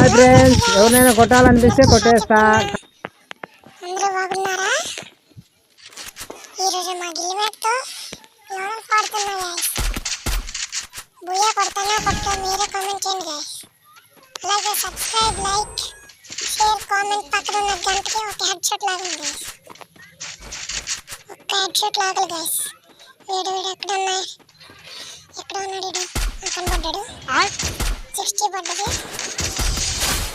Hi friends, ఎవరినైనా కొట్టాలనిపిస్తే కొట్టేస్తా. అందరూ బాగున్నారా? ఈరోజు మా గిల్లిమేట్తో లోనల్ పాడుతున్నా గైస్. బుయ్యా కొడతానా కొట్టో మీరే కామెంట్ చేయండి గైస్. అలాగే సబ్స్క్రైబ్, లైక్, షేర్, కామెంట్, పక్కన ఉన్న గంటకి ఒక హెడ్ షాట్ లాగండి గైస్. ఒక్క హెడ్ షాట్ లాగలు గైస్. వీడు ఎక్కడ ఉన్నాడు? కనబడ్డాడు. 60 పడ్డది.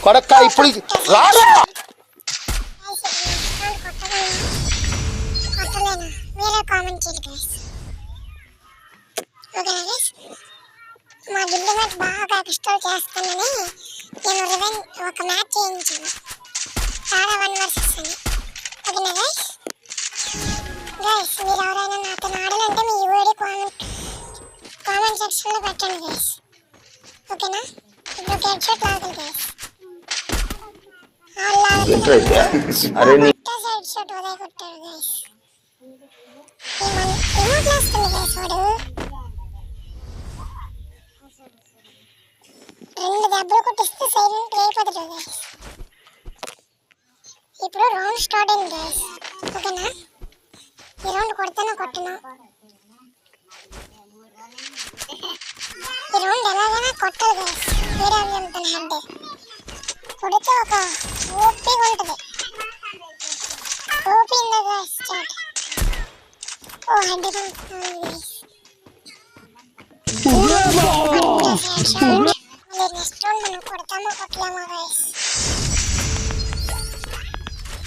కొడక్క ఇప్పుడు రారా కొట్టలేనా? మీరే కామెంట్ చేయండి గైస్. ఓకేనా గైస్? మా గిల్లిమేట్ బాగా పిస్టల్ చేస్తానని నేను ఒక మ్యాచ్ చేయించాను. చాలా 1 వర్సెస్ అని. ఓకేనా గైస్? గైస్ మీరు ఎవరైనా నాతో ఆడాలంటే మీ యూఐడి కామెంట్ సెక్షన్లో పెట్టండి గైస్. ఓకేనా? ఇప్పుడు హెడ్ షాట్ లాగండి గైస్. అరే హెడ్ షాట్ ఉదయ కొట్టాడు గైస్. రిమోట్ వేస్తుంది గైస్. వాడు 2 దెబ్బలు కొట్టిస్తే సైలెంట్ అయిపోతాడు గైస్. ఇప్పుడు రౌండ్ స్టార్ట్ అయింది గైస్. ఓకేనా? ఈ రౌండ్ కొడతానో కొట్టను. ఈ రౌండ్ ఎలాగైనా కొట్టాలి గైస్. వేరే వెళ్తాను హెడ్ కొడితే ఒక ఓపీగా ఉంటుంది. ఓపీ ఇందా గైస్ స్టార్ట్. ఓ హెడ్ గైస్. నెక్స్ట్ రౌండ్ మనం కొడతామో కొట్టలేమో గైస్.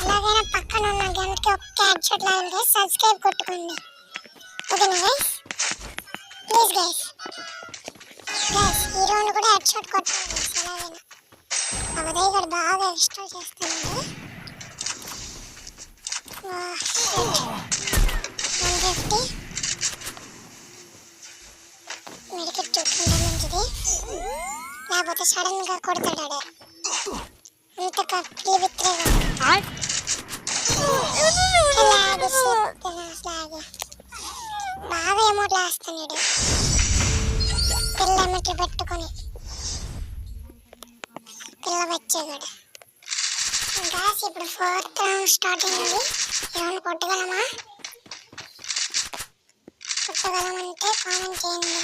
ఎలాగైనా పక్కన ఉన్న గంటకి ఒక్క హెడ్ షాట్ లాగండి గైస్. సబ్స్క్రైబ్ కొట్టుకోండి. ఓకేనా గైస్? Please guys. గైస్ ఈ రౌండ్ కూడా హెడ్ షాట్ కొట్టాలి గైస్. ఎలాగైనా ఉదయ్ గారు బాగా ఇన్స్టాల్ చేస్తున్నాడు. 150 మెడికెట్ చూసుకుంటే మంచిది. లేకపోతే సడన్ గా కొడతాడు. అంత కప్పిలి విత్రేగా బాగా ఎమోట్లు వేస్తున్నాడు. పిల్ల ఎమోట్లు పెట్టుకొని పిల్ల వచ్చేగాడు. గాస్ ఇప్పుడు 4th రౌండ్ స్టార్ట్ అయింది. ఈ రౌండ్ కొట్టగలమా? కొట్టగలమంటే కామెంట్ చేయండి.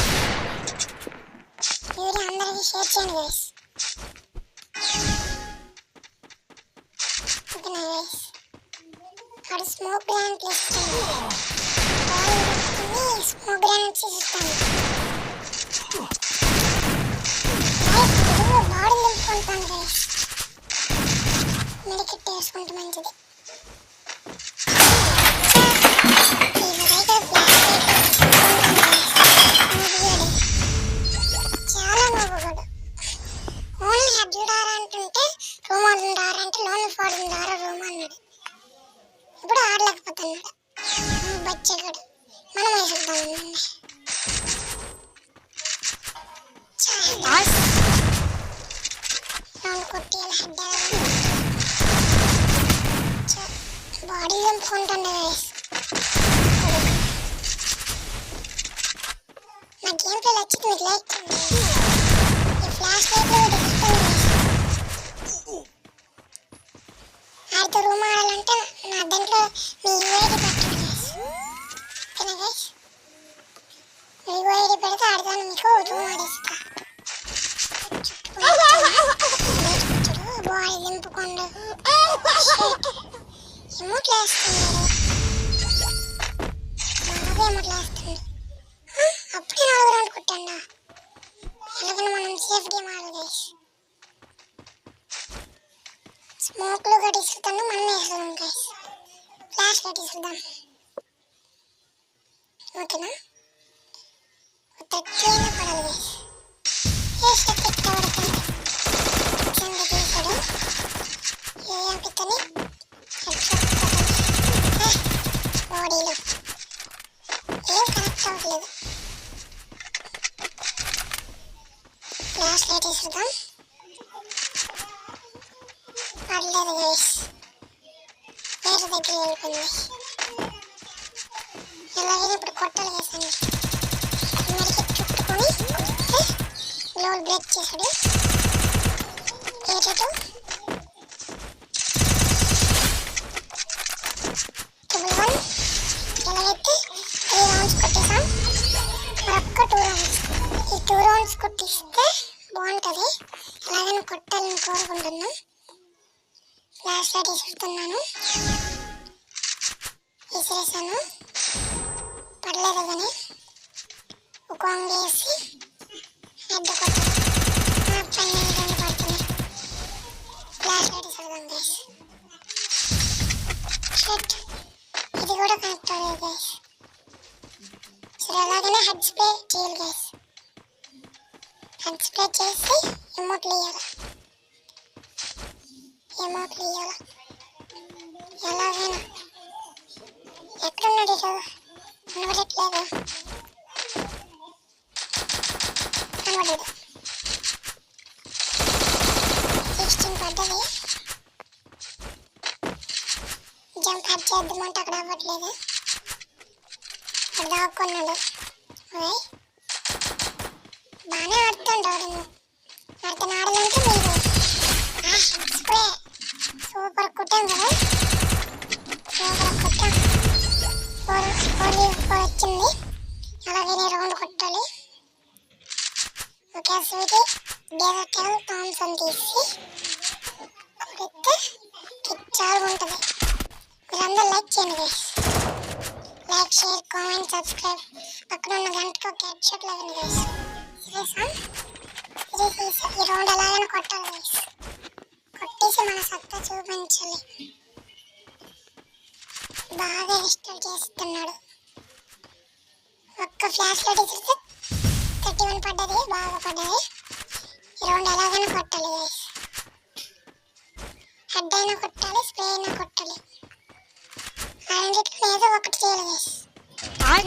వీడియో అందరికీ షేర్ చేయండి గైస్. ఓకేనా గైస్? వాడు స్మోక్ గ్రానైట్ ఇస్తాను. స్మోక్ గ్రానైట్స్ ఇస్తాను. బాడీ నింపుకుంటాను గైస్. మెడికెట్ వేసుకుంటే మంచిది. చాలా నవ్వుగాడు. ఓన్లీ హెడ్ అంటుంటే రూమ్ ఆడుండారంటే లోన్ పాడుండారా రూమ్ అన్నాడు. ఇప్పుడు ఆడలేకపోతున్నాడు. బచ్చేగాడు. మనం వేసుకుంటాం. రౌండ్ కొట్టేయాలి. హెడ్ బాడీ చంపుకుంటుండే గైస్. నా గేమ్ ప్లే నచ్చితే మీకు లైక్ చేయండి. ఈ ఫ్లాష్ లైట్లో డిస్ప్లే ఆడితో రూమ్ ఆడాలంటే నా దాంట్లో మీ యూఐడి పెట్టండి గైస్. ఓకేనా గైస్? మీ యూఐడి పెడితే ఆడతాను మీకు రూమ్ ఆడిస్తా. బాడీ నింపుకోండు. ఎమోట్లు వేస్తున్నాడు. బాగా ఎమోట్లు వేస్తున్నాడు. అప్పుడే 4 రౌండ్ కొట్టండా. ఎలాగైనా మనం సేఫ్ గేమ్ ఆడాలి గైస్. స్మోక్లో గడిస్తున్నాను. మనం వేస్తున్నాం గైస్. ఫ్లాష్ గడిస్తున్నాం. ఓకేనా? 30 అయినా పడాలి గైస్. వేస్తే కిట్ పడుతుంది. చిన్నగా తీసాడు. ఏం పిత్తని బాడీలో ఏం కనెక్ట్ అవ్వట్లేదు. ఫ్లాష్ లైట్ వేసుకుందాం. పడలేదు గైస్. వేరే దగ్గర వెళ్ళిపోయింది. ఎలాగైనా ఇప్పుడు కొట్టాలి వేసండి. మెడికెట్ చుట్టుకొని లోల్ బ్రేక్ చేశాడు. 82 111 ఎలాగైతే 3 రౌండ్స్ కొట్టేసాం. మరొక్క 2 రౌండ్స్. ఈ 2 రౌండ్స్ కొట్టిస్తే బాగుంటుంది. అలాగని కొట్టాలని కోరుకుంటున్నాం. ఫ్లాష్ లైట్ విసురుతున్నాను, విసిరేసాను, పడలేదు కానీ ఒక వంగి వేసి హెడ్ కొట్టాను. పైన రెండు పడుతున్నాయి. ఫ్లాష్ లైట్ విసురుదాం గైస్. షెట్, ఇది కూడా కనెక్ట్ అవ్వలేదు గైస్. సరే అలాగనే హెడ్ స్ప్రే చేయాలి గైస్. హెడ్ స్ప్రే చేసి ఎమోట్లు ఇవ్వాలి. ఎలాగైనా ఎక్కడున్నాడు ఈరోజు కనబడట్లేదు. కనబడదు. 16 పడ్డది. జంప్ హెడ్ చేద్దామంటే అక్కడ అవ్వట్లేదు. అక్కడ దాక్కున్నాడు. బాగానే ఆడుతుంటాడు. వాడితో ఆడాలంటే మీరు స్ప్రే సూపర్ కొట్టాం కదా. సూపర్ కొట్టాం. 4 వచ్చింది. అలాగే రౌండ్ కొట్టాలి. ఓకే స్వీటీ డేజర్టల్ థామ్సన్ తీసి కొడితే చాలా ఉంటుంది. మీరందరూ లైక్ చేయండి guys. Like, share, comment, subscribe. పక్కన ఉన్న గంటకు ఒక హెడ్ షాట్ లాగండి గైస్. సరేసా? ఈ రౌండ్ ఎలాగైనా కొట్టాలి గైస్. కొట్టేసి మన సత్తా చూపించాలి. బాగా ఇన్స్టాల్ చేస్తున్నాడు. ఒక్క ఫ్లాష్ లైట్ ఇస్తే 31 పడ్డది. బాగా పడ్డది. ఈ రౌండ్ ఎలాగైనా కొట్టాలి గైస్. హెడ్ అయినా కొట్టాలి, స్ప్రే అయినా కొట్టాలి. ఆ రెండిట్లో ఏదో ఒకటి చేయాలి గైస్.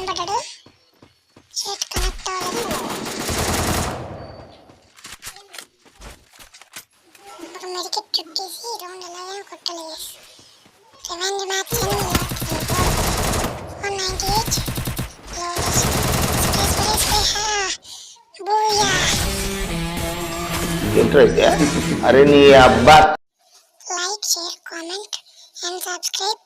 పడ్డాడు. షీట్ కనెక్ట్ అవ్వలేదు. ఒక మెడికెట్ చుట్టేసి ఈ రౌండ్ ఎలాగైనా కొట్టాలి గైస్. రివెంజ్ మ్యాచ్ అని 198 బూయా. ఏంట్రా ఇది? అరే నీ అబ్బా. Like, share, comment and subscribe.